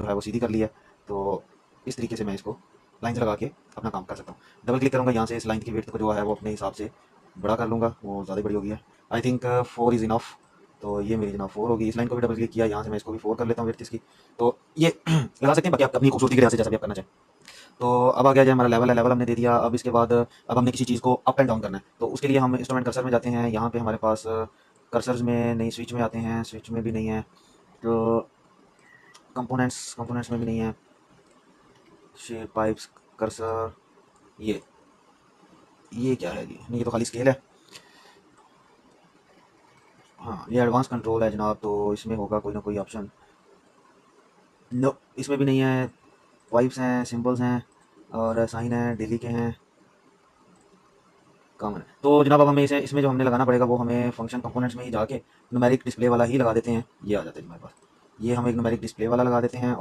जो है वो सीधी कर ली है। तो इस तरीके से मैं इसको लाइन से लगा के अपना काम कर सकता हूँ। डबल क्लिक करूँगा, यहाँ से इस लाइन की विड्थ को जो है वो अपने हिसाब से बड़ा कर लूँगा, वो ज़्यादा बड़ी होगी है। I think 4 is enough. तो ये मेरी जनाब 4 होगी। इस लाइन को भी डबल क्लिक किया, यहाँ से मैं इसको भी 4 कर लेता हूँ विड्थ इसकी। तो ये लगा सकते हैं, बाकी आप अपनी खूबसूरती के लिहाज से जैसा भी आप करना चाहें। तो अब आ गया जो हमारा लेवल है, लेवल हमने दे दिया। अब इसके बाद अब हमने किसी चीज़ को अप एंड डाउन करना है, तो उसके लिए हम इंस्ट्रूमेंट कर्सर में जाते हैं। यहाँ पे हमारे पास कर्सर्स में नहीं, स्विच में आते हैं, स्विच में भी नहीं है। तो कंपोनेंट्स, कंपोनेंट्स में भी नहीं है। शेप पाइप्स, कर्सर, ये क्या है? नहीं, ये तो खाली स्केल है। हाँ, ये एडवांस कंट्रोल है जनाब, तो इसमें होगा कोई ना कोई ऑप्शन। नो, इसमें भी नहीं है। वाइब्स हैं, सिंबल्स हैं, और साइन है, डेली के हैं, कॉमन है। तो जनाब अब हमें इसे, इसमें जो हमने लगाना पड़ेगा वो हमें फंक्शन कंपोनेंट्स में ही जाके न्यूमेरिक डिस्प्ले वाला ही लगा देते हैं। ये आ जाता है हमारे पास। ये हम एक न्यूमेरिक डिस्प्ले वाला लगा देते हैं। और